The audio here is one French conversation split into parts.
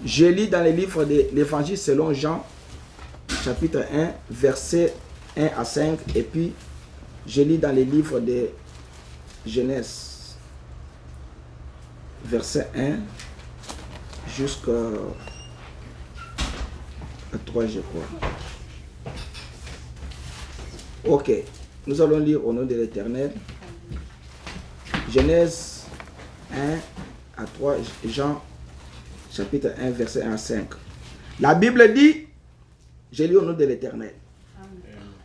Je lis dans le livre de l'Évangile selon Jean, chapitre 1, versets 1 à 5, et puis je lis dans le livre de Genèse, verset 1 jusqu'à 3, je crois. Ok, nous allons lire au nom de l'Éternel. Genèse 1 à 3, Jean chapitre 1, verset 1 à 5. La Bible dit, je lis au nom de l'Éternel.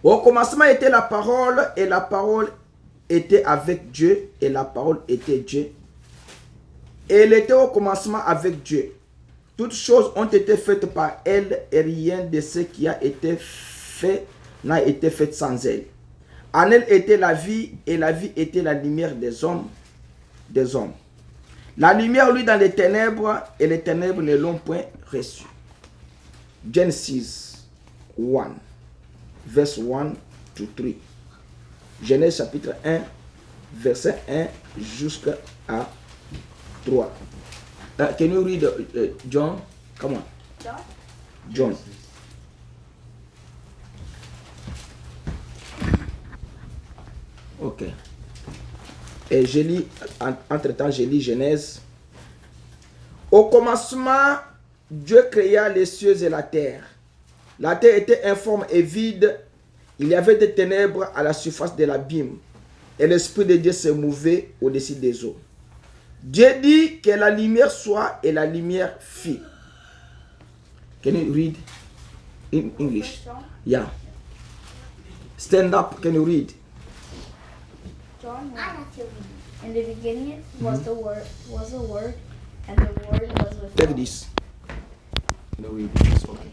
Au commencement était la parole, et la parole était avec Dieu, et la parole était Dieu. Et elle était au commencement avec Dieu. Toutes choses ont été faites par elle, et rien de ce qui a été fait n'a été fait sans elle. En elle était la vie, et la vie était la lumière des hommes. La lumière, lui, dans les ténèbres, et les ténèbres ne l'ont point reçue. Genesis 1, verse 1 to 3. Genèse chapitre 1, verset 1 jusqu'à 3. Can you read John? Come on. John. Ok. Et je lis, entre-temps, je lis Genèse. Au commencement, Dieu créa les cieux et la terre. La terre était informe et vide. Il y avait des ténèbres à la surface de l'abîme. Et l'Esprit de Dieu se mouvait au-dessus des eaux. Dieu dit que la lumière soit, et la lumière fit. Can you read in English? Yeah. Stand up, can you read? John 1. In the beginning was the Word, and the Word was with Take God. this. No, read this. Okay.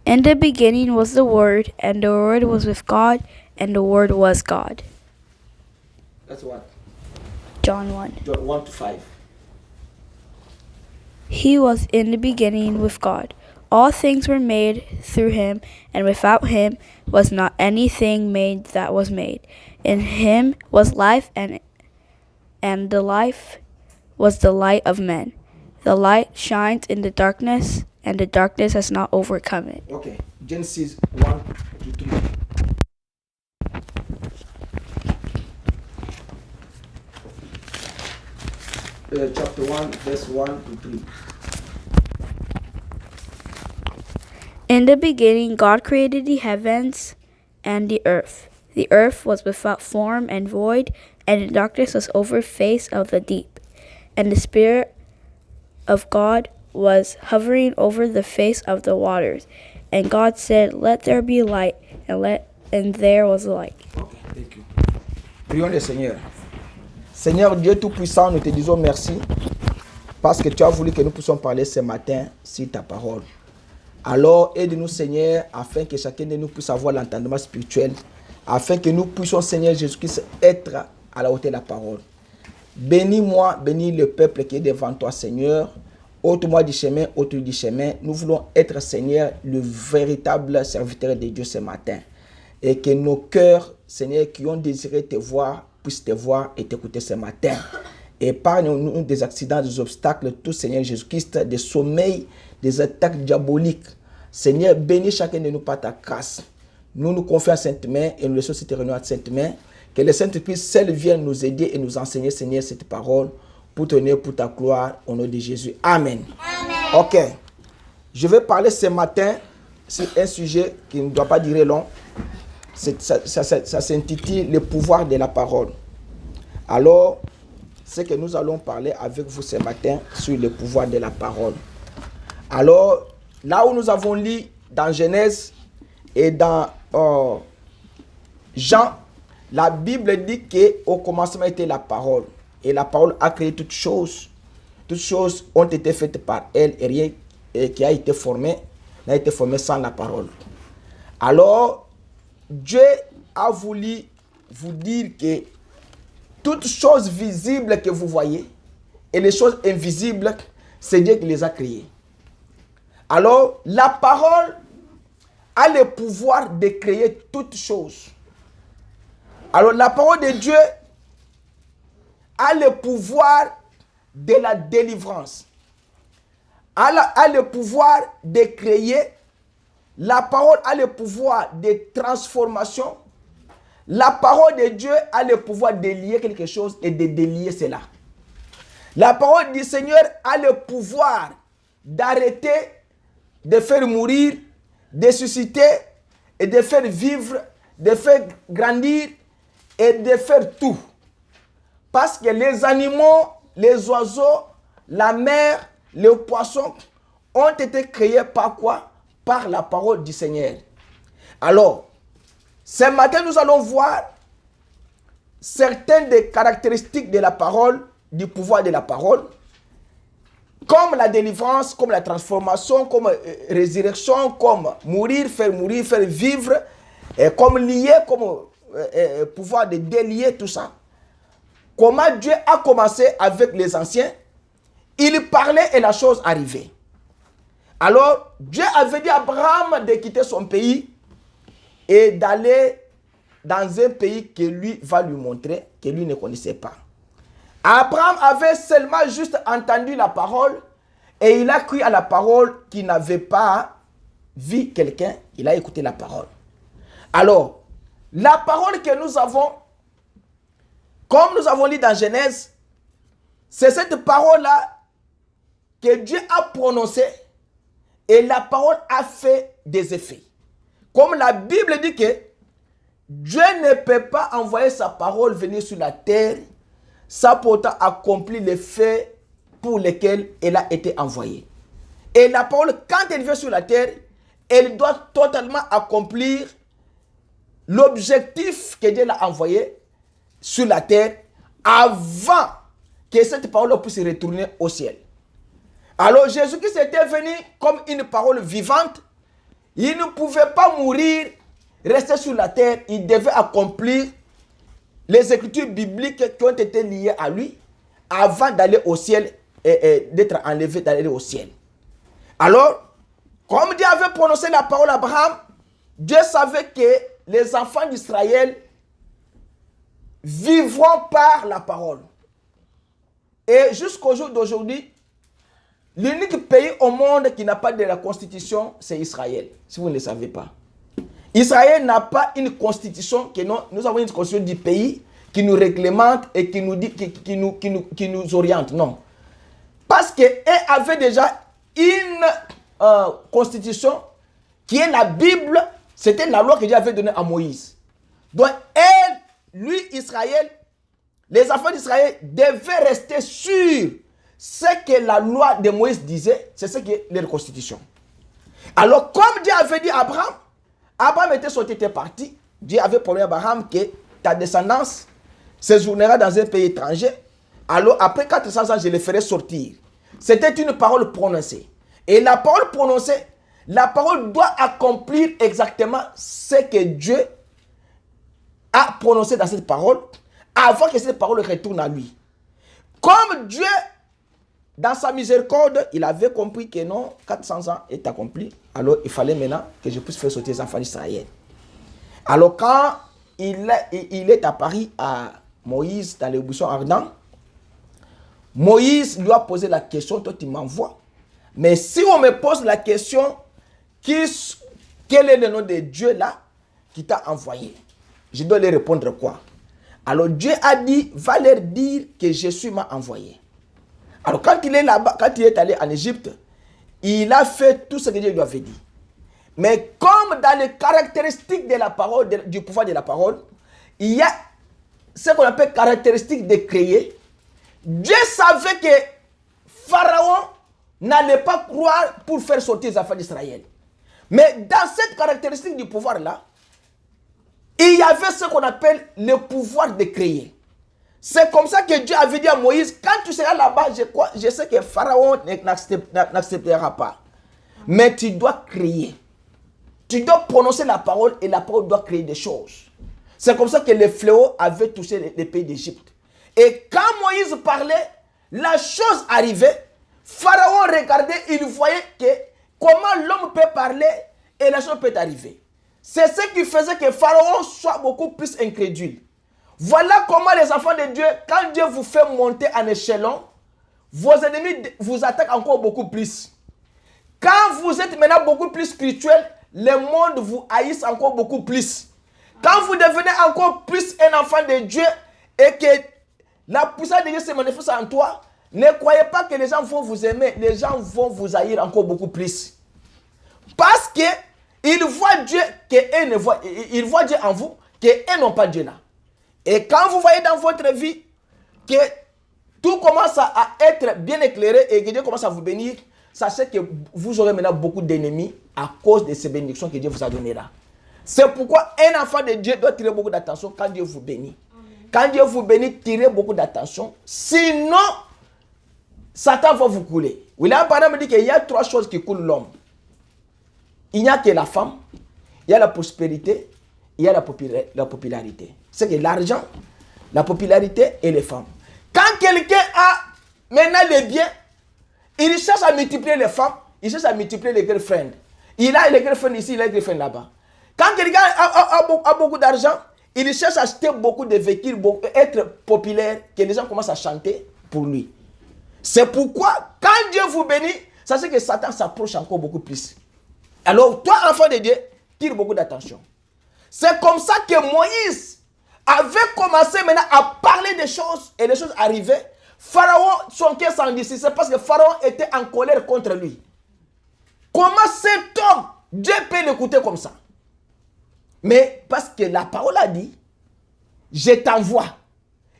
In the beginning was the Word, and the Word was with God, and the Word was God. That's what? John 1. John 1 to 5. He was in the beginning with God. All things were made through him, and without him was not anything made that was made. In him was life, and the life was the light of men. The light shines in the darkness, and the darkness has not overcome it. Okay. Genesis 1 to 3. Chapter 1, verse 1 to 3. In the beginning, God created the heavens and the earth. The earth was without form and void, and the darkness was over the face of the deep. And the Spirit of God was hovering over the face of the waters. And God said, "Let there be light," and there was light. Okay, thank you. Prions le Seigneur. Seigneur Dieu Tout-Puissant, nous te disons merci parce que tu as voulu que nous puissions parler ce matin sur ta parole. Alors, aide-nous, Seigneur, afin que chacun de nous puisse avoir l'entendement spirituel, afin que nous puissions, Seigneur Jésus-Christ, être à la hauteur de la parole. Bénis-moi, bénis le peuple qui est devant toi, Seigneur. Ôte-moi du chemin, ôte-lui du chemin. Nous voulons être, Seigneur, le véritable serviteur de Dieu ce matin. Et que nos cœurs, Seigneur, qui ont désiré te voir, puissent te voir et t'écouter ce matin. Épargne-nous des accidents, des obstacles, tout, Seigneur Jésus-Christ, des sommeils, des attaques diaboliques. Seigneur, bénis chacun de nous par ta grâce. Nous nous confions à Sainte Main et nous laissons cette réunion à Sainte Main. Que le Saint-Esprit seul vienne nous aider et nous enseigner, Seigneur, cette parole pour tenir pour ta gloire au nom de Jésus. Amen. Amen. Ok. Je vais parler ce matin sur un sujet qui ne doit pas durer long. Ça s'intitule le pouvoir de la parole. Alors, c'est que nous allons parler avec vous ce matin sur le pouvoir de la parole. Alors, là où nous avons lu dans Genèse et dans Jean, la Bible dit qu'au commencement était la parole. Et la parole a créé toutes choses. Toutes choses ont été faites par elle et rien qui a été formé n'a été formé sans la parole. Alors, Dieu a voulu vous dire que toutes choses visibles que vous voyez et les choses invisibles, c'est Dieu qui les a créées. Alors, la parole a le pouvoir de créer toutes choses. Alors, la parole de Dieu a le pouvoir de la délivrance. a le pouvoir de créer. La parole a le pouvoir de transformation. La parole de Dieu a le pouvoir de lier quelque chose et de délier cela. La parole du Seigneur a le pouvoir d'arrêter, de faire mourir, de susciter et de faire vivre, de faire grandir et de faire tout. Parce que les animaux, les oiseaux, la mer, les poissons ont été créés par quoi? Par la parole du Seigneur. Alors, ce matin, nous allons voir certaines des caractéristiques de la parole, du pouvoir de la parole, comme la délivrance, comme la transformation, comme résurrection, comme mourir, faire vivre, et comme lier, comme pouvoir de délier tout ça. Comment Dieu a commencé avec les anciens, il parlait et la chose arrivait. Alors, Dieu avait dit à Abraham de quitter son pays et d'aller dans un pays que lui va lui montrer, que lui ne connaissait pas. Abraham avait seulement juste entendu la parole et il a cru à la parole qu'il n'avait pas vu quelqu'un, il a écouté la parole. Alors, la parole que nous avons, comme nous avons lu dans Genèse, c'est cette parole-là que Dieu a prononcée et la parole a fait des effets. Comme la Bible dit que Dieu ne peut pas envoyer sa parole venir sur la terre sans pourtant accomplir les faits pour lesquels elle a été envoyée. Et la parole, quand elle vient sur la terre, elle doit totalement accomplir l'objectif que Dieu l'a envoyé sur la terre avant que cette parole puisse retourner au ciel. Alors Jésus-Christ était venu comme une parole vivante. Il ne pouvait pas mourir, rester sur la terre. Il devait accomplir les écritures bibliques qui ont été liées à lui avant d'aller au ciel et d'être enlevé, d'aller au ciel. Alors, comme Dieu avait prononcé la parole à Abraham, Dieu savait que les enfants d'Israël vivront par la parole. Et jusqu'au jour d'aujourd'hui, l'unique pays au monde qui n'a pas de la constitution, c'est Israël, si vous ne le savez pas. Israël n'a pas une constitution, que nous avons une constitution du pays qui nous réglemente et qui nous, dit, qui nous oriente, non. Parce qu'elle avait déjà une constitution qui est la Bible, c'était la loi que Dieu avait donnée à Moïse. Donc lui, Israël, les enfants d'Israël devaient rester sur ce que la loi de Moïse disait, c'est ce qui est leur constitution. Alors, comme Dieu avait dit à Abraham, Abraham était sorti, était parti. Dieu avait promis à Abraham que ta descendance séjournera dans un pays étranger. Alors, après 400 ans, je les ferai sortir. C'était une parole prononcée. Et la parole prononcée, la parole doit accomplir exactement ce que Dieu a prononcé dans cette parole avant que cette parole retourne à lui. Comme Dieu, dans sa miséricorde, il avait compris que non, 400 ans est accompli. Alors, il fallait maintenant que je puisse faire sortir les enfants d'Israël. Alors, quand il est apparu à Moïse dans les buissons ardents, Moïse lui a posé la question, toi tu m'envoies. Mais si on me pose la question, quel est le nom de Dieu là qui t'a envoyé? Je dois lui répondre quoi? Alors Dieu a dit, va leur dire que Jésus m'a envoyé. Alors quand il est là-bas, quand il est allé en Égypte, il a fait tout ce que Dieu lui avait dit. Mais comme dans les caractéristiques de la parole, du pouvoir de la parole, il y a ce qu'on appelle caractéristiques de créer. Dieu savait que Pharaon n'allait pas croire pour faire sortir les enfants d'Israël. Mais dans cette caractéristique du pouvoir-là, il y avait ce qu'on appelle le pouvoir de créer. C'est comme ça que Dieu avait dit à Moïse, quand tu seras là-bas, je sais que Pharaon n'acceptera pas. Mais tu dois créer. Tu dois prononcer la parole et la parole doit créer des choses. C'est comme ça que les fléaux avaient touché les pays d'Égypte. Et quand Moïse parlait, la chose arrivait. Pharaon regardait, il voyait que comment l'homme peut parler et la chose peut arriver. C'est ce qui faisait que Pharaon soit beaucoup plus incrédule. Voilà comment les enfants de Dieu, quand Dieu vous fait monter en échelon, vos ennemis vous attaquent encore beaucoup plus. Quand vous êtes maintenant beaucoup plus spirituel, le monde vous haïsse encore beaucoup plus. Quand vous devenez encore plus un enfant de Dieu et que la puissance de Dieu se manifeste en toi, ne croyez pas que les gens vont vous aimer, les gens vont vous haïr encore beaucoup plus. Parce que ils voient Dieu ils voient Dieu en vous, qu'eux n'ont pas Dieu là. Et quand vous voyez dans votre vie que tout commence à être bien éclairé et que Dieu commence à vous bénir, sachez que vous aurez maintenant beaucoup d'ennemis à cause de ces bénédictions que Dieu vous a données là. C'est pourquoi un enfant de Dieu doit tirer beaucoup d'attention quand Dieu vous bénit. Quand Dieu vous bénit, tirez beaucoup d'attention. Sinon, Satan va vous couler. William Branham dit qu'il y a 3 choses qui coulent l'homme. Il n'y a que la femme, il y a la prospérité, il y a la popularité. C'est que l'argent, la popularité et les femmes. Quand quelqu'un a maintenant les biens, il cherche à multiplier les femmes, il cherche à multiplier les girlfriends. Il a les girlfriends ici, il a les girlfriends là-bas. Quand quelqu'un a beaucoup d'argent, il cherche à acheter beaucoup de véhicules, être populaire, que les gens commencent à chanter pour lui. C'est pourquoi, quand Dieu vous bénit, sachez que Satan s'approche encore beaucoup plus. Alors, toi, enfant de Dieu, tire beaucoup d'attention. C'est comme ça que Moïse avait commencé maintenant à parler des choses, et les choses arrivaient. Pharaon, son cœur s'endurcit, c'est parce que Pharaon était en colère contre lui. Comment cet homme, Dieu peut l'écouter comme ça? Mais parce que la parole a dit, je t'envoie.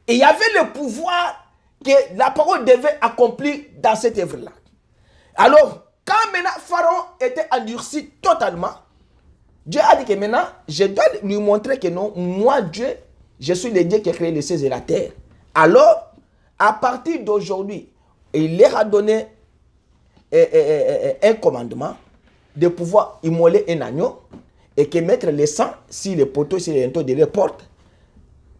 Et il y avait le pouvoir que la parole devait accomplir dans cette œuvre-là. Alors, quand maintenant Pharaon était endurci totalement, Dieu a dit que maintenant, je dois lui montrer que non, moi Dieu, je suis le Dieu qui a créé les cieux et la terre. Alors, à partir d'aujourd'hui, il leur a donné un commandement de pouvoir immoler un agneau et que mettre le sang sur les poteaux, sur les linteaux de les portes.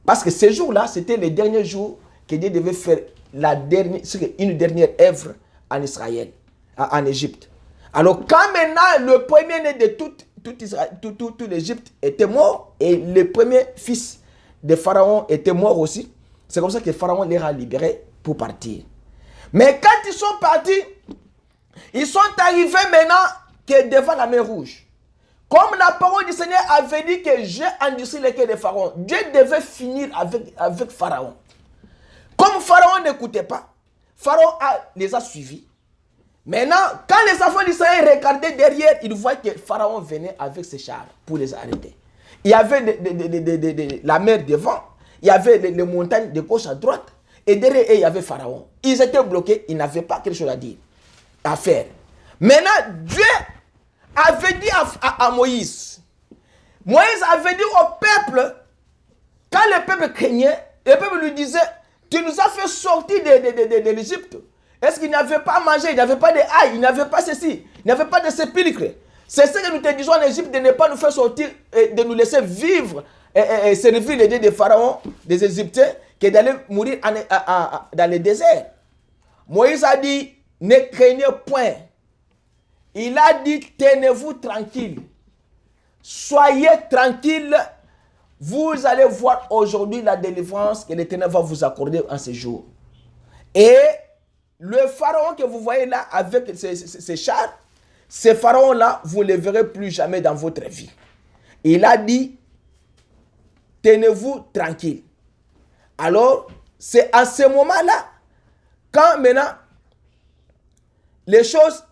Parce que ce jour-là, c'était le dernier jour que Dieu devait faire une dernière œuvre en Israël, en Égypte. Alors, quand maintenant le premier-né de tout l'Égypte était mort et le premier fils de Pharaon était mort aussi, c'est comme ça que Pharaon les a libérés pour partir. Mais quand ils sont partis, ils sont arrivés maintenant que devant la mer Rouge. Comme la parole du Seigneur avait dit que j'ai endurci le cœur de Pharaon, Dieu devait finir avec Pharaon. Comme Pharaon n'écoutait pas, Pharaon les a suivis. Maintenant, quand les enfants d'Israël regardaient derrière, ils voyaient que Pharaon venait avec ses chars pour les arrêter. Il y avait la mer devant, il y avait les montagnes de gauche à droite, et derrière eux, il y avait Pharaon. Ils étaient bloqués, ils n'avaient pas quelque chose à dire, à faire. Maintenant, Dieu avait dit à Moïse, Moïse avait dit au peuple, quand le peuple craignait, le peuple lui disait, tu nous as fait sortir de l'Égypte. Est-ce qu'il n'avait pas mangé, il n'avait pas de ail, il n'avait pas ceci, il n'avait pas de sépulcre. C'est ce que nous te disons en Égypte, de ne pas nous faire sortir, de nous laisser vivre et servir les dieux des pharaons, des Égyptiens, que d'aller mourir dans le désert. Moïse a dit, ne craignez point. Il a dit, tenez-vous tranquille. Soyez tranquille. Vous allez voir aujourd'hui la délivrance que l'Éternel va vous accorder en ce jour. Et le pharaon que vous voyez là avec ses chars, ces pharaons-là, vous ne les verrez plus jamais dans votre vie. Il a dit, tenez-vous tranquille. Alors, c'est à ce moment-là, quand maintenant, les choses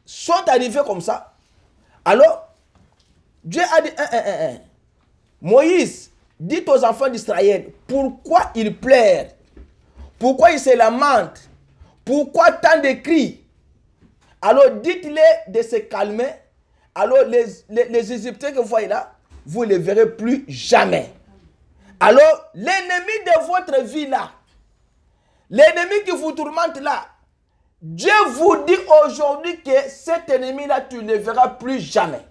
sont arrivées comme ça, alors, Dieu a dit, Moïse, dites aux enfants d'Israël, pourquoi ils pleurent? Pourquoi ils se lamentent? Pourquoi tant de cris? Alors dites-les de se calmer. Alors les Égyptiens que vous voyez là, vous ne les verrez plus jamais. Alors l'ennemi de votre vie là, l'ennemi qui vous tourmente là, Dieu vous dit aujourd'hui que cet ennemi-là, tu ne le verras plus jamais.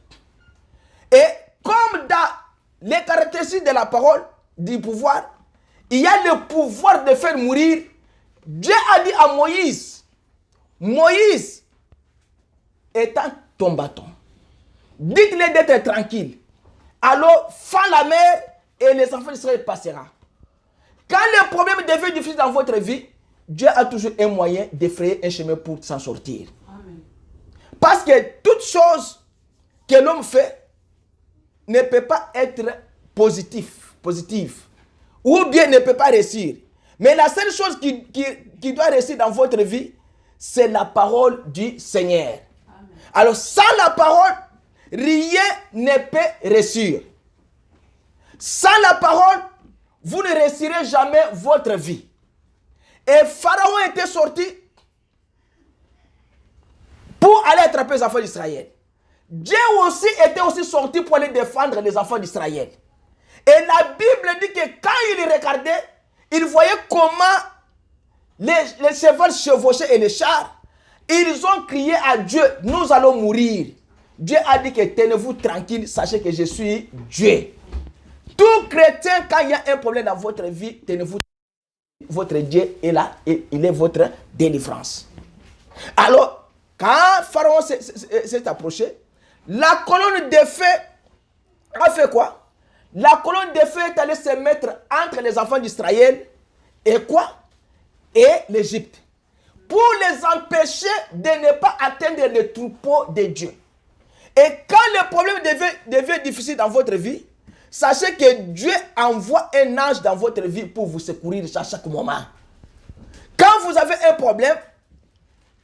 Et comme dans les caractéristiques de la parole, du pouvoir, il y a le pouvoir de faire mourir. Dieu a dit à Moïse, Moïse, étends ton bâton. Dites-les d'être tranquilles. Alors, fends la mer et les enfants d'Israël passeront. Quand le problème devient difficile dans votre vie, Dieu a toujours un moyen d'effrayer un chemin pour s'en sortir. Amen. Parce que toute chose que l'homme fait ne peut pas être positive. Ou bien ne peut pas réussir. Mais la seule chose qui doit réussir dans votre vie, c'est la parole du Seigneur. Amen. Alors, sans la parole, rien ne peut réussir. Sans la parole, vous ne réussirez jamais votre vie. Et Pharaon était sorti pour aller attraper les enfants d'Israël. Dieu aussi était aussi sorti pour aller défendre les enfants d'Israël. Et la Bible dit que quand il regardait, il voyait comment les chevaux chevauchaient et les chars. Ils ont crié à Dieu, nous allons mourir. Dieu a dit que tenez-vous tranquille, sachez que je suis Dieu. Tout chrétien, quand il y a un problème dans votre vie, tenez-vous, votre Dieu est là et il est votre délivrance. Alors, quand Pharaon s'est approché, la colonne de feu a fait quoi? La colonne de feu est allée se mettre entre les enfants d'Israël et quoi? Et l'Égypte. Pour les empêcher de ne pas atteindre le troupeau de Dieu. Et quand le problème devient difficile dans votre vie, sachez que Dieu envoie un ange dans votre vie pour vous secourir à chaque moment. Quand vous avez un problème,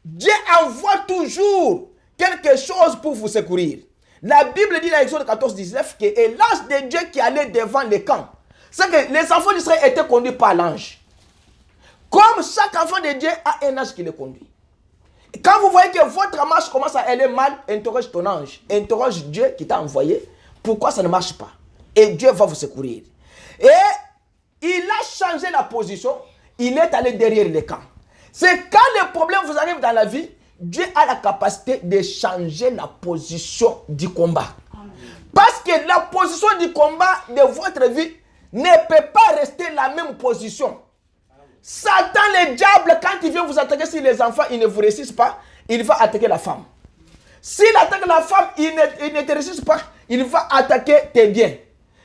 Dieu envoie toujours quelque chose pour vous secourir. La Bible dit dans Exode 14, 19 que l'ange de Dieu qui allait devant les camps, c'est que les enfants d'Israël étaient conduits par l'ange. Comme chaque enfant de Dieu a un ange qui le conduit. Et quand vous voyez que votre marche commence à aller mal, interroge ton ange. Interroge Dieu qui t'a envoyé. Pourquoi ça ne marche pas? Et Dieu va vous secourir. Et il a changé la position. Il est allé derrière les camps. C'est quand le problème vous arrive dans la vie, Dieu a la capacité de changer la position du combat. Amen. Parce que la position du combat de votre vie ne peut pas rester la même position. Satan, le diable, quand il vient vous attaquer sur les enfants, il ne vous résiste pas, il va attaquer la femme. S'il attaque la femme, il ne te résiste pas, il va attaquer tes biens.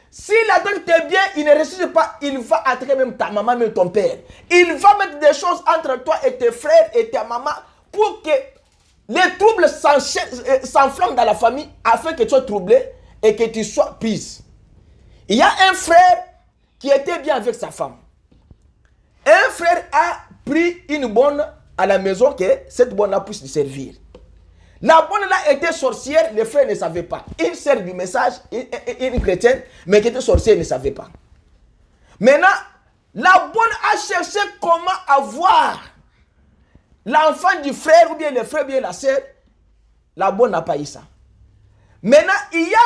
S'il attaque tes biens, il ne résiste pas, il va attaquer même ta maman, même ton père. Il va mettre des choses entre toi et tes frères et ta maman pour que les troubles s'enflamment dans la famille afin que tu sois troublé et que tu sois prise. Il y a un frère qui était bien avec sa femme. Un frère a pris une bonne à la maison que cette bonne-là puisse lui servir. La bonne-là était sorcière, le frère ne savait pas. Il sert du message, une chrétienne, mais qui était sorcière, ne savait pas. Maintenant, la bonne a cherché comment avoir l'enfant du frère, ou bien le frère, ou bien la sœur. La bonne n'a pas eu ça. Maintenant, il y a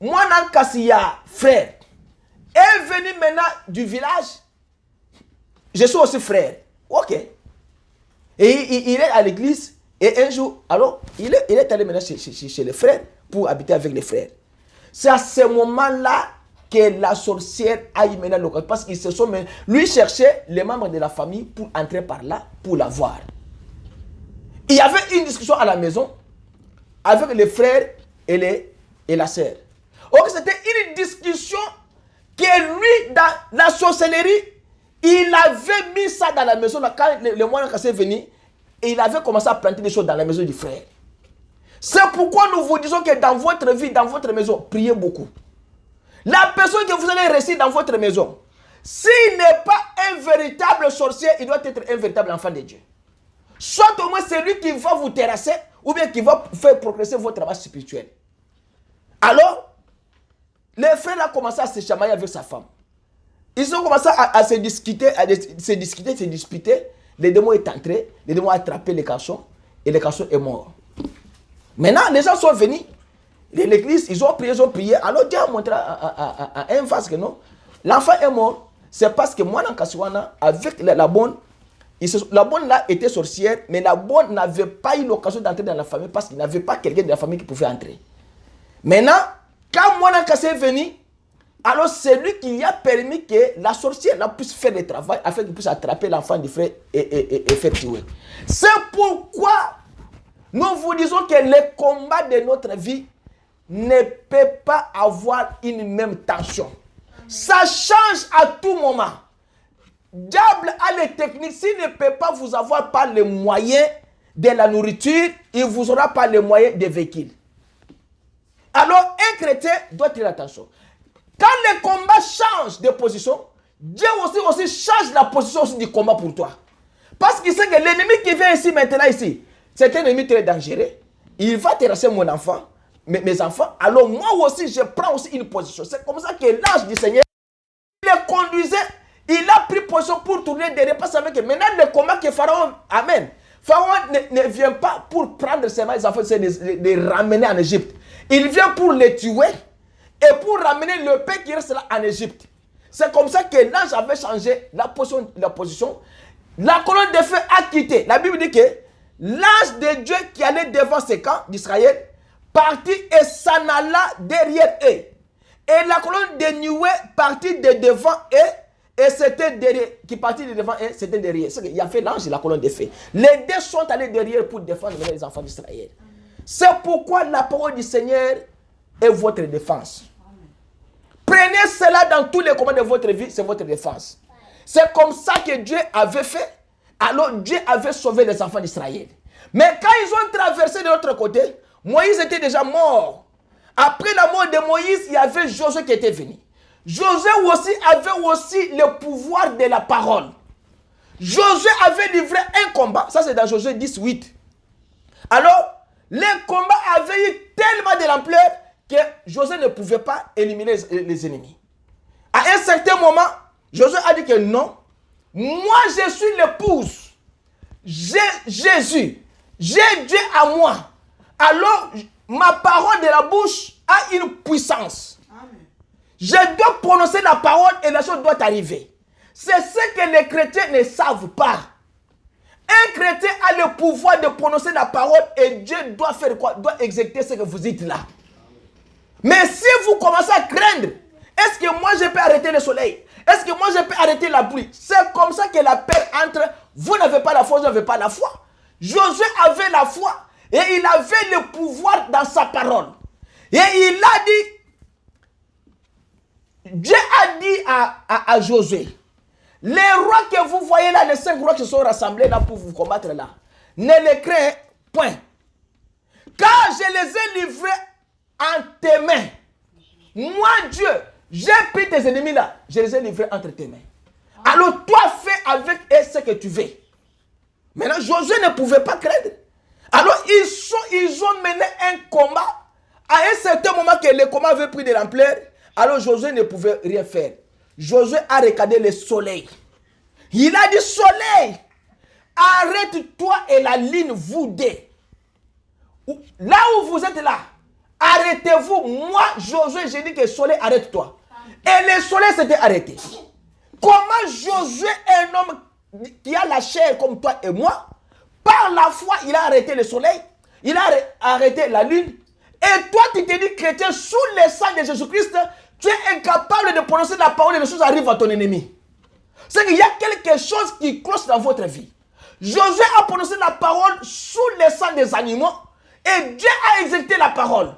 moi, Kassia, frère, est venu maintenant du village. Je suis aussi frère. Ok. Et il est à l'église. Et un jour, alors, il est allé maintenant chez les frères pour habiter avec les frères. C'est à ce moment-là que la sorcière a eu maintenant l'occasion. Parce qu'ils se sont même. Lui cherchait les membres de la famille pour entrer par là, pour la voir. Il y avait une discussion à la maison avec les frères et la sœur. Donc, c'était une discussion que lui, dans la sorcellerie, il avait mis ça dans la maison. Quand le moine est venu, il avait commencé à planter des choses dans la maison du frère. C'est pourquoi nous vous disons que dans votre vie, dans votre maison, priez beaucoup. La personne que vous allez rester dans votre maison, s'il n'est pas un véritable sorcier, il doit être un véritable enfant de Dieu. Soit au moins celui qui va vous terrasser, ou bien qui va faire progresser votre travail spirituel. Alors, le frère a commencé à se chamailler avec sa femme. Ils ont commencé à se discuter, se disputer. Le démon est entré, le démon a attrapé le garçon, et le garçon est mort. Maintenant, les gens sont venus, l'église, ils ont prié. Alors Dieu a montré à un vase que non, l'enfant est mort. C'est parce que moi, dans Kaswana, avec la bonne, la bonne là était sorcière, mais la bonne n'avait pas eu l'occasion d'entrer dans la famille parce qu'il n'avait pas quelqu'un de la famille qui pouvait entrer. Maintenant, quand moi, dans Kassé est venu, alors c'est lui qui a permis que la sorcière là, puisse faire le travail afin qu'il puisse attraper l'enfant du frère et faire tuer. C'est pourquoi nous vous disons que le combat de notre vie ne peut pas avoir une même tension. Ça change à tout moment. Diable a les techniques. S'il ne peut pas vous avoir par les moyens de la nourriture, il ne vous aura pas les moyens de véhicule. Alors, un chrétien doit faire attention. Quand le combat change de position, Dieu aussi change la position aussi du combat pour toi. Parce qu'il sait que l'ennemi qui vient ici maintenant, c'est un ennemi très dangereux. Il va terrasser mon enfant, mes enfants. Alors moi aussi, je prends aussi une position. C'est comme ça que l'ange du Seigneur, il les conduisait, il a pris position pour tourner derrière. Parce que maintenant, le combat que Pharaon amène, Pharaon ne vient pas pour prendre ses enfants, c'est les ramener en Égypte. Il vient pour les tuer et pour ramener le peuple qui reste là en Égypte. C'est comme ça que l'ange avait changé la position. La colonne de feu a quitté. La Bible dit que l'ange de Dieu qui allait devant ces camps d'Israël partit et s'en alla derrière eux. Et la colonne de nuée partit de devant eux et c'était derrière. Qui partit de devant eux, c'était derrière. Il y a fait l'ange et la colonne de feu. Les deux sont allés derrière pour défendre les enfants d'Israël. C'est pourquoi la parole du Seigneur est votre défense. Prenez cela dans tous les combats de votre vie, c'est votre défense. C'est comme ça que Dieu avait fait. Alors Dieu avait sauvé les enfants d'Israël. Mais quand ils ont traversé de l'autre côté, Moïse était déjà mort. Après la mort de Moïse, il y avait Josué qui était venu. Josué aussi avait le pouvoir de la parole. Josué avait livré un combat. Ça c'est dans Josué 18. Alors, le combat avait eu tellement de l'ampleur que Josué ne pouvait pas éliminer les ennemis. À un certain moment, Josué a dit que non, moi je suis l'épouse, j'ai Jésus, j'ai Dieu à moi. Alors, ma parole de la bouche a une puissance. Amen. Je dois prononcer la parole et la chose doit arriver. C'est ce que les chrétiens ne savent pas. Un chrétien a le pouvoir de prononcer la parole et Dieu doit faire quoi? Doit exécuter ce que vous dites là. Mais si vous commencez à craindre, est-ce que moi je peux arrêter le soleil? Est-ce que moi je peux arrêter la pluie? C'est comme ça que la paix entre vous n'avez pas la foi, vous n'avez pas la foi. Josué avait la foi et il avait le pouvoir dans sa parole. Et il a dit, Dieu a dit à Josué, les rois que vous voyez là, les 5 rois qui se sont rassemblés là pour vous combattre là, ne les craignez point. Car je les ai livrés en tes mains. Moi, Dieu, j'ai pris tes ennemis là, je les ai livrés entre tes mains. Alors toi, fais avec eux ce que tu veux. Maintenant, Josué ne pouvait pas craindre. Alors, ils ont mené un combat. À un certain moment que le combat avait pris de l'ampleur, alors Josué ne pouvait rien faire. Josué a regardé le soleil. Il a dit, soleil, arrête-toi et la ligne vous deux. Là où vous êtes là, arrêtez-vous. Moi, Josué, j'ai dit que soleil, arrête-toi. Et le soleil s'était arrêté. Comment Josué, un homme qui a la chair comme toi et moi, par la foi, il a arrêté le soleil, il a arrêté la lune. Et toi, tu te dis chrétien, sous le sang de Jésus-Christ, tu es incapable de prononcer la parole et les choses arrivent à ton ennemi. C'est qu'il y a quelque chose qui cloche dans votre vie. Josué a prononcé la parole sous le sang des animaux et Dieu a exécuté la parole.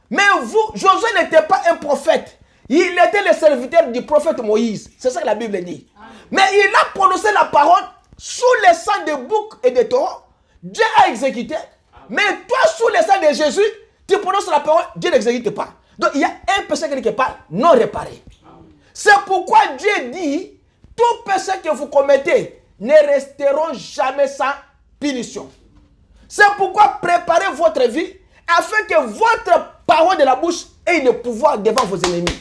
Mais vous, Josué n'était pas un prophète. Il était le serviteur du prophète Moïse. C'est ça que la Bible dit. Mais il a prononcé la parole sous le sang de boucs et de taureaux. Dieu a exécuté. Mais toi, sous le sang de Jésus, tu prononces la parole, Dieu n'exécute pas. Donc il y a un péché quelque part non réparé. C'est pourquoi Dieu dit, tout péché que vous commettez ne resteront jamais sans punition. C'est pourquoi préparez votre vie afin que votre parole de la bouche ait le pouvoir devant vos ennemis.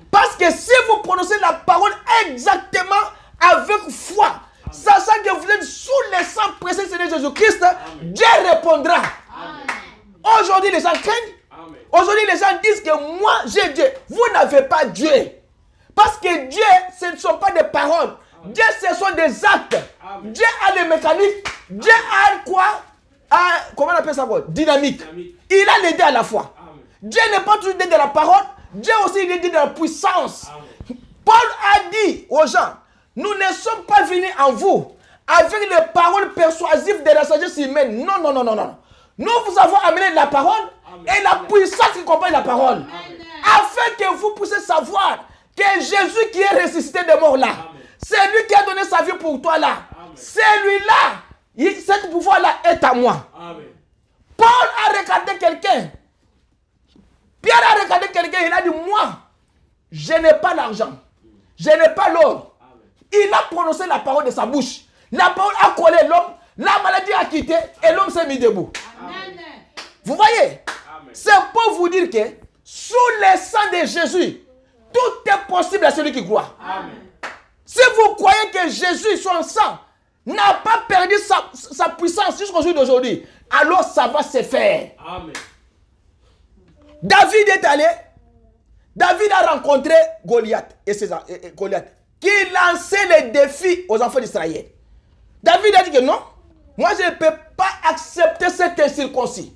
Parce que si vous prononcez la parole exactement avec foi, sachant que vous êtes sous le sang précieux de Jésus-Christ, Dieu répondra. Amen. Aujourd'hui, les gens craignent. Amen. Aujourd'hui, les gens disent que moi, j'ai Dieu. Vous n'avez pas Dieu. Parce que Dieu, ce ne sont pas des paroles. Amen. Dieu, ce sont des actes. Amen. Dieu a des mécaniques. Dieu a quoi? Comment on appelle ça? Dynamique. Il a l'idée à la fois. Amen. Dieu n'est pas toujours l'idée de la parole. Dieu aussi il est dit de la puissance. Amen. Paul a dit aux gens, nous ne sommes pas venus en vous avec les paroles persuasives de la sagesse humaine. Non, non, non, non, non. Nous vous avons amené la parole. Amen. Et la puissance qui accompagne la parole. Amen. Afin que vous puissiez savoir que Jésus qui est ressuscité des morts là, c'est lui qui a donné sa vie pour toi là. Celui-là, Ce pouvoir-là est à moi. Amen. Paul a regardé quelqu'un. Pierre a regardé quelqu'un. Il a dit, moi, je n'ai pas l'argent. Je n'ai pas l'or. Il a prononcé la parole de sa bouche. La parole a collé l'homme. La maladie a quitté et l'homme s'est mis debout. Amen. Vous voyez? Amen. C'est pour vous dire que sous le sang de Jésus, tout est possible à celui qui croit. Amen. Si vous croyez que Jésus, son sang, n'a pas perdu sa puissance jusqu'au jour d'aujourd'hui, alors ça va se faire. Amen. David est allé. David a rencontré Goliath Goliath, qui lançait les défis aux enfants d'Israël. David a dit que non, moi je ne peux pas accepter cet incirconcis.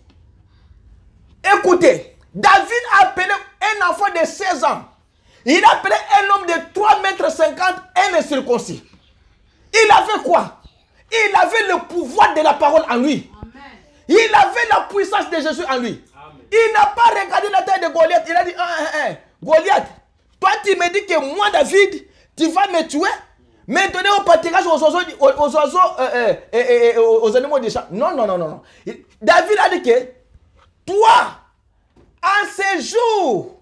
Écoutez, David a appelé un enfant de 16 ans. Il a appelé un homme de 3,50 m un incirconcis. Il avait quoi? Il avait le pouvoir de la parole en lui. Amen. Il avait la puissance de Jésus en lui. Amen. Il n'a pas regardé la taille de Goliath. Il a dit, Goliath, toi tu me dis que moi David, tu vas me tuer, mais donner au pâturage aux oiseaux, aux animaux des champs. Non. David a dit que toi, en ce jour,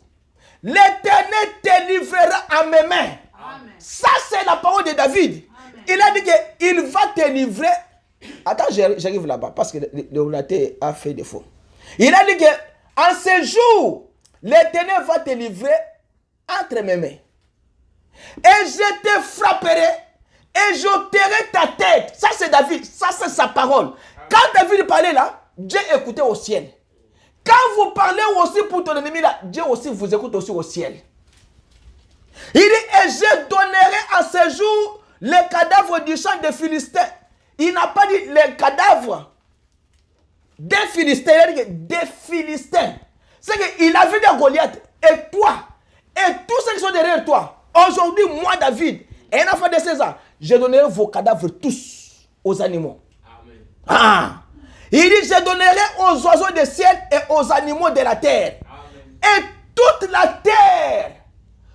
l'Éternel te livrera à mes mains. Amen. Ça, c'est la parole de David. Amen. Il a dit qu'il va te livrer. Attends, j'arrive là-bas parce que le relateur a fait défaut. Il a dit que en ce jour, l'Éternel va te livrer entre mes mains. Et je te frapperai et j'ôterai ta tête. Ça, c'est David. Ça, c'est sa parole. Quand David parlait là, Dieu écoutait au ciel. Quand vous parlez aussi pour ton ennemi là, Dieu aussi vous écoute aussi au ciel. Il dit, et je donnerai à ce jour les cadavres du champ des Philistins. Il n'a pas dit les cadavres des Philistins, il a dit des Philistins. C'est qu'il avait dit à Goliath, et toi, et tous ceux qui sont derrière toi, aujourd'hui, moi, David, et un enfant de 16 ans, je donnerai vos cadavres tous aux animaux. Amen. Ah! Il dit, je donnerai aux oiseaux du ciel et aux animaux de la terre. Amen. Et toute la terre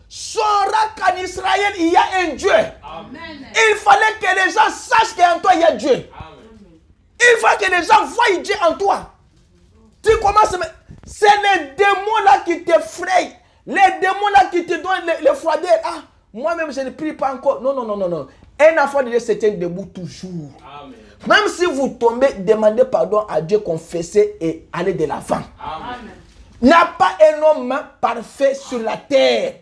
saura qu'en Israël, il y a un Dieu. Amen. Il fallait que les gens sachent qu'en toi, il y a Dieu. Amen. Il faut que les gens voient Dieu en toi. Tu commences, c'est les démons là qui t'effrayent. Les démons là qui te donnent le froideur. Ah, moi-même, je ne prie pas encore. Non. Un enfant de Dieu se tient debout toujours. Amen. Même si vous tombez, demandez pardon à Dieu, confessez et allez de l'avant. Amen. Il n'y a pas un homme parfait sur la terre.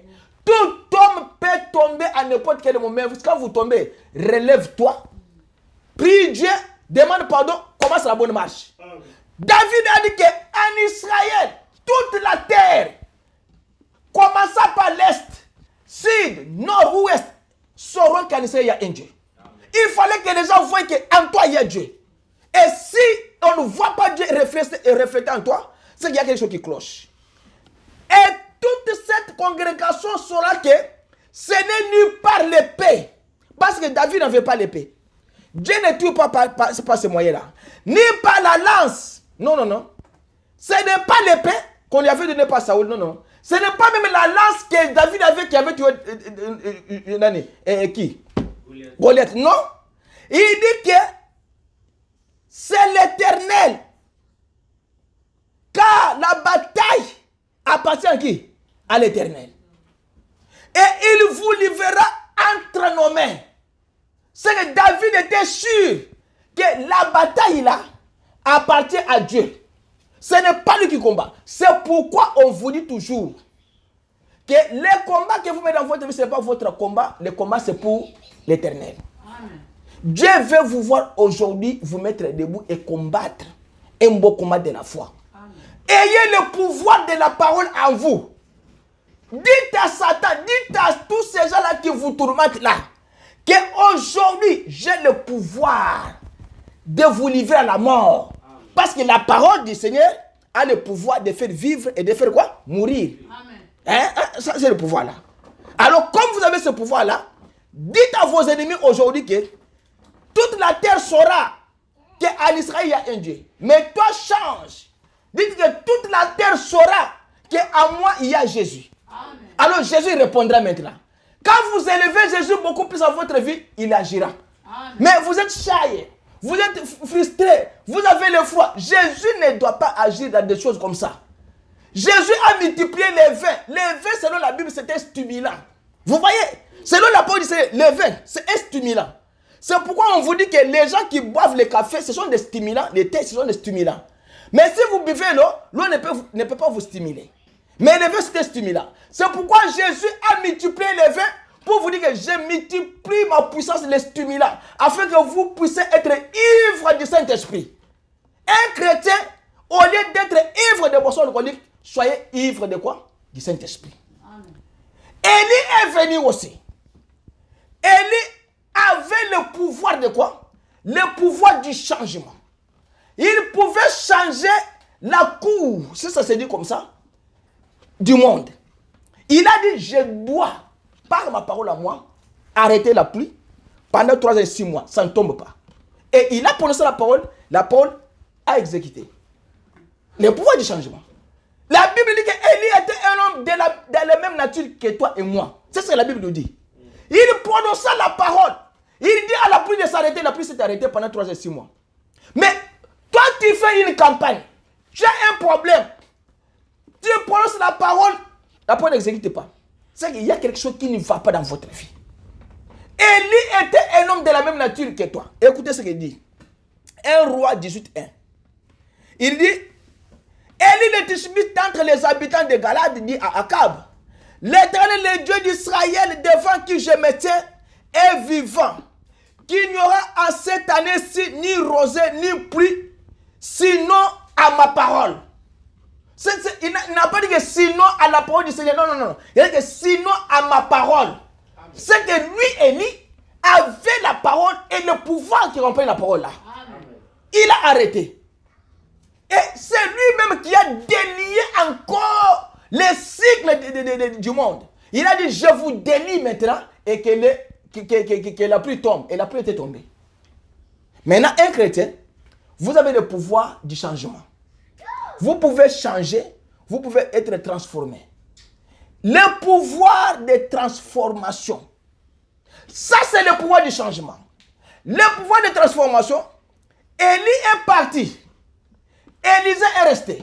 Tout homme peut tomber à n'importe quel moment. Quand vous tombez, relève-toi. Prie Dieu, demande pardon, commence la bonne marche. Amen. David a dit qu'en Israël, toute la terre, commençant par l'est, sud, nord, ouest, sauront qu'en Israël, il y a un Dieu. Il fallait que les gens voient qu'en toi, il y a Dieu. Et si on ne voit pas Dieu refléter en toi, c'est qu'il y a quelque chose qui cloche. Et toute cette congrégation saura que ce n'est ni par l'épée, parce que David n'avait pas l'épée. Dieu ne tue pas par ce moyen-là. Ni par la lance. Non. Ce n'est pas l'épée qu'on lui avait donné par Saoul. Non. Ce n'est pas même la lance que David avait qui avait tué qui? Goliath. Non. Il dit que c'est l'Éternel. Car la bataille appartient à qui? À l'Éternel. Et il vous livrera entre nos mains. C'est que David était sûr que la bataille là appartient à Dieu. Ce n'est pas lui qui combat. C'est pourquoi on vous dit toujours que les combats que vous mettez dans votre vie, ce n'est pas votre combat. Le combat, c'est pour l'Éternel. Dieu veut vous voir aujourd'hui, vous mettre debout et combattre un beau combat de la foi. Amen. Ayez le pouvoir de la parole en vous. Dites à Satan, dites à tous ces gens-là qui vous tourmentent là, qu'aujourd'hui, j'ai le pouvoir de vous livrer à la mort. Amen. Parce que la parole du Seigneur a le pouvoir de faire vivre et de faire quoi? Mourir. Amen. Ça, c'est le pouvoir là. Alors, comme vous avez ce pouvoir là, dites à vos ennemis aujourd'hui que toute la terre saura qu'en Israël il y a un Dieu. Mais toi, change. Dites que toute la terre saura qu'en moi il y a Jésus. Amen. Alors Jésus répondra maintenant. Quand vous élevez Jésus beaucoup plus dans votre vie, il agira. Amen. Mais vous êtes shy. vous êtes frustré, vous avez le froid. Jésus ne doit pas agir dans des choses comme ça. Jésus a multiplié les vins. Les vins, selon la Bible, c'était stimulant. Vous voyez, selon la parole du Seigneur, les vins, c'est stimulant. C'est pourquoi on vous dit que les gens qui boivent le café, ce sont des stimulants, les thés, ce sont des stimulants. Mais si vous buvez l'eau, l'eau ne peut pas vous stimuler. Mais les vins, c'était stimulant. C'est pourquoi Jésus a multiplié les vins pour vous dire que je multiplie ma puissance, les stimulants, afin que vous puissiez être ivres du Saint-Esprit. Un chrétien, au lieu d'être ivre de boissons alcooliques, soyez ivre de quoi? Du Saint-Esprit. Élie est venu aussi. Élie avait le pouvoir de quoi? Le pouvoir du changement. Il pouvait changer la cour, si ça se dit comme ça, du monde. Il a dit, je dois, par ma parole à moi, arrêter la pluie pendant 3 et 6 mois. Ça ne tombe pas. Et il a prononcé la parole a exécuté. Le pouvoir du changement. La Bible dit qu'Élie était un homme dans la même nature que toi et moi. C'est ce que la Bible nous dit. Il prononça la parole. Il dit à la pluie de s'arrêter. La pluie s'est arrêtée pendant 3 et 6 mois. Mais toi, tu fais une campagne. Tu as un problème. Tu prononces la parole n'exécute pas. C'est qu'il y a quelque chose qui ne va pas dans votre vie. Élie était un homme de la même nature que toi. Écoutez ce qu'il dit. 1 Roi 18:1. Il dit, Élie le Tishbite entre les habitants de Galade dit à Akab, l'Éternel, le Dieu d'Israël, devant qui je me tiens, est vivant, qu'il n'y aura en cette année-ci ni rosée ni pluie, sinon à ma parole. Il n'a pas dit que sinon à la parole du Seigneur. Non. Il a dit que sinon à ma parole. C'est que lui, Élie, avait la parole et le pouvoir qui remplit la parole là. Amen. Il a arrêté. Et c'est lui-même qui a délié encore les cycles du monde. Il a dit, je vous délie maintenant et que la pluie tombe. Et la pluie était tombée. Maintenant, un chrétien, vous avez le pouvoir du changement. Vous pouvez changer, vous pouvez être transformé. Le pouvoir de transformation. Ça, c'est le pouvoir du changement. Le pouvoir de transformation, Élie est parti. Élisée est resté.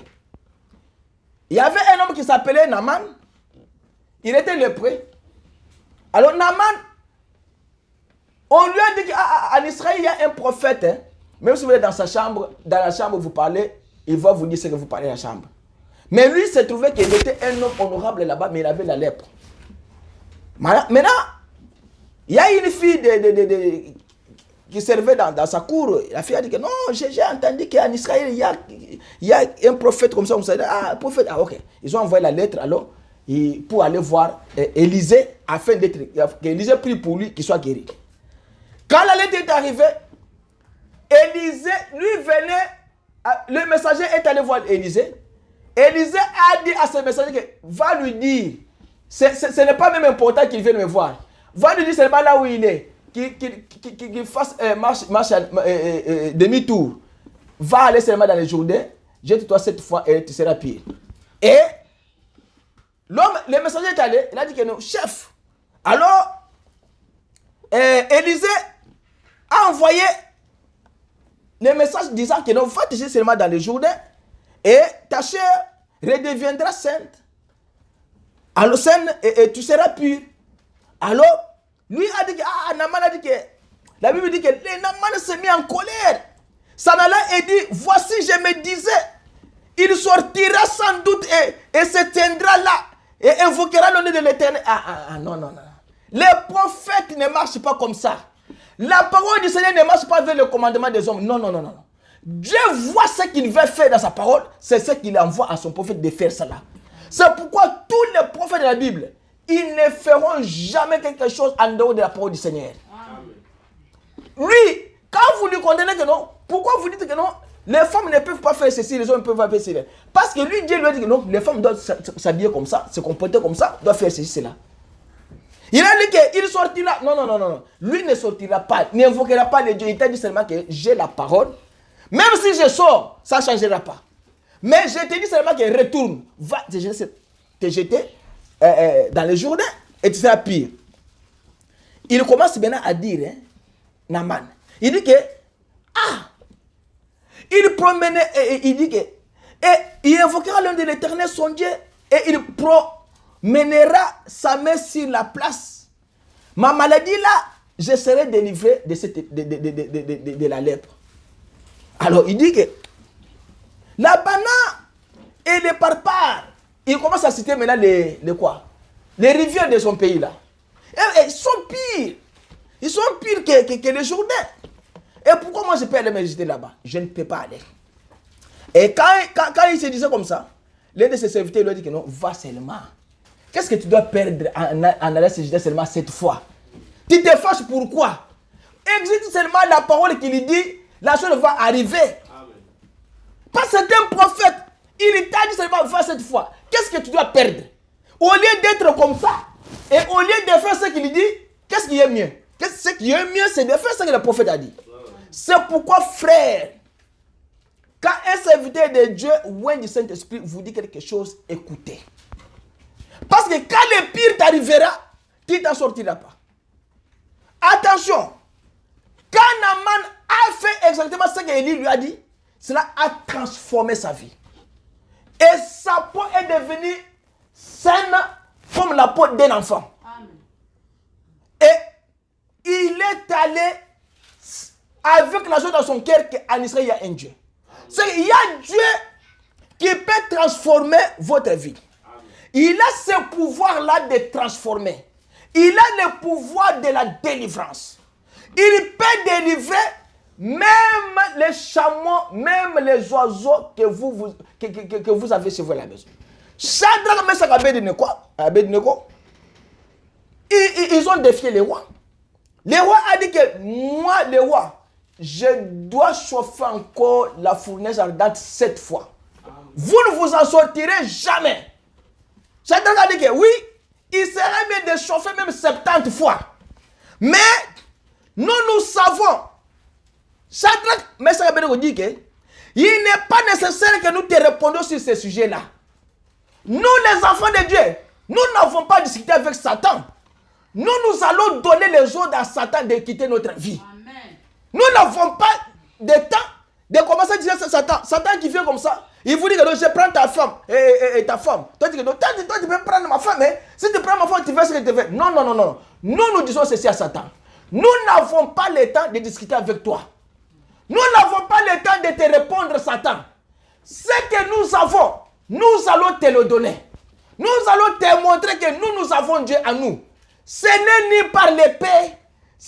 Il y avait un homme qui s'appelait Naaman. Il était lépreux. Alors Naaman, on lui a dit qu'en Israël, il y a un prophète. Hein. Même si vous êtes dans sa chambre, dans la chambre, vous parlez, il va vous dire ce que vous parlez à la chambre. Mais lui, il se trouvait qu'il était un homme honorable là-bas, mais il avait la lèpre. Maintenant, il y a une fille qui servait dans sa cour. La fille a dit que non, j'ai entendu qu'en Israël, il y a un prophète comme ça. Ah, prophète, ah ok. Ils ont envoyé la lettre alors pour aller voir Élisée, afin qu'Élisée prie pour lui qu'il soit guéri. Quand la lettre est arrivée, Élisée, lui venait, le messager est allé voir Élisée. Élisée a dit à ce messager que va lui dire, ce n'est pas même important qu'il vienne me voir. Va lui dire seulement là où il est, qu'il fasse marche demi-tour. Va aller seulement dans les Jourdain, jette-toi cette fois et tu seras pire. Et l'homme, le messager est allé, il a dit que non, chef. Alors, Élisée a envoyé le message disant que non, va te jeter seulement dans les Jourdain et ta chair redeviendra sainte. Alors, sainte, et tu seras pur. Alors, lui a dit que, Naaman a dit que, la Bible dit que Naaman s'est mis en colère. Sanala a dit, voici, je me disais, il sortira sans doute et se tiendra là et invoquera le nom de l'Éternel. Non. Les prophètes ne marchent pas comme ça. La parole du Seigneur ne marche pas avec le commandement des hommes. Non. Dieu voit ce qu'il veut faire dans sa parole, c'est ce qu'il envoie à son prophète de faire cela. C'est pourquoi tous les prophètes de la Bible, ils ne feront jamais quelque chose en dehors de la parole du Seigneur. Amen. Lui, quand vous lui condamnez que non, pourquoi vous dites que non, les femmes ne peuvent pas faire ceci, les hommes ne peuvent pas faire ceci? Parce que lui, Dieu lui a dit que non, les femmes doivent s'habiller comme ça, se comporter comme ça, doivent faire ceci, cela. Il a dit qu'il sortira. Non. Lui ne sortira pas, n'invoquera pas les dieux. Il t'a dit seulement que j'ai la parole. Même si je sors, ça ne changera pas. Mais je te dis seulement que retourne, va te jeter dans les Jourdain et tu seras pire. Il commence maintenant à dire, Naaman, il dit que Ah! Il promenait et il dit que. Et il invoquera l'un de l'Éternel son Dieu et il promènera sa main sur la place. Ma maladie là, je serai délivré de la lèpre. Alors il dit que la banane et les parpares, il commence à citer maintenant les quoi? Les rivières de son pays là. Et ils sont pires. Ils sont pires que les Jourdains. Et pourquoi moi je peux aller me jeter là-bas? Je ne peux pas aller. Et quand il se disait comme ça, l'un de ses serviteurs lui a dit que non, va seulement. Qu'est-ce que tu dois perdre en allant se jeter seulement cette fois? Tu te fâches pourquoi? Existe seulement la parole qui lui dit, la chose va arriver. Amen. Parce que c'est un prophète. Il t'a dit seulement, va cette fois. Qu'est-ce que tu dois perdre? Au lieu d'être comme ça, et au lieu de faire ce qu'il dit, qu'est-ce qui est mieux? Ce qui est mieux, c'est de faire ce que le prophète a dit. C'est pourquoi, frère, quand un serviteur de Dieu ou un du Saint-Esprit vous dit quelque chose, écoutez. Parce que quand le pire t'arrivera, tu t'en sortiras pas. Attention, quand Naaman a fait exactement ce qu'Élie lui a dit, cela a transformé sa vie. Et sa peau est devenue saine comme la peau d'un enfant. Amen. Et il est allé avec la joie dans son cœur qu'en Israël il y a un Dieu. Il y a Dieu qui peut transformer votre vie. Amen. Il a ce pouvoir-là de transformer. Il a le pouvoir de la délivrance. Il peut délivrer même les chameaux, même les oiseaux que vous avez chez vous à la maison. Shadrach, Meshach et Abednego, ils ont défié les rois. Le roi a dit que moi, le roi, je dois chauffer encore la fournaise ardente 7 fois. Amen. Vous ne vous en sortirez jamais. Shadrach a dit que oui, il serait mieux de chauffer même 70 fois. Mais nous savons, Shadrach, Meshach et Abednego dit que il n'est pas nécessaire que nous te répondions sur ce sujet-là. Nous, les enfants de Dieu, nous n'avons pas discuté avec Satan. Nous allons donner les ordres à Satan de quitter notre vie. Amen. Nous n'avons pas de temps de commencer à dire à Satan. Satan qui vient comme ça, il vous dit que je prends ta femme et ta femme. Toi, tu dis que toi, tu peux prendre ma femme, mais si tu prends ma femme, tu fais ce que tu fais. Non. Nous disons ceci à Satan. Nous n'avons pas le temps de discuter avec toi. Nous n'avons pas le temps de te répondre, Satan. Ce que nous avons, nous allons te le donner. Nous allons te montrer que nous avons Dieu à nous. Ce n'est ni par l'épée.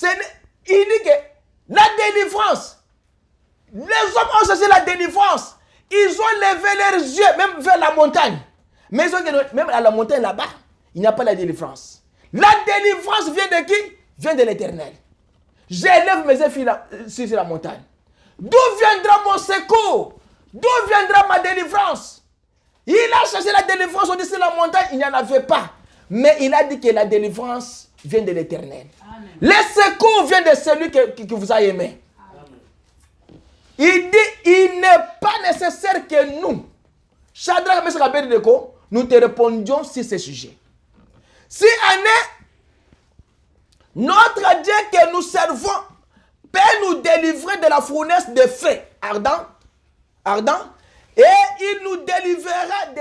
Il dit que la délivrance. Les hommes ont cherché la délivrance. Ils ont levé leurs yeux même vers la montagne. Mais même à la montagne là-bas, il n'y a pas la délivrance. La délivrance vient de qui? Vient de l'Éternel. J'élève mes yeux sur la montagne. D'où viendra mon secours? D'où viendra ma délivrance? Il a cherché la délivrance au-dessus de la montagne, il n'y en avait pas. Mais il a dit que la délivrance vient de l'Éternel. Le secours vient de celui qui vous a aimé. Amen. Il dit, il n'est pas nécessaire que nous, Shadrach, Meshach et Abednego, nous te répondions sur ce sujet. Si notre Dieu que nous servons peut nous délivrer de la fournaise de feu ardent, et il nous délivrera de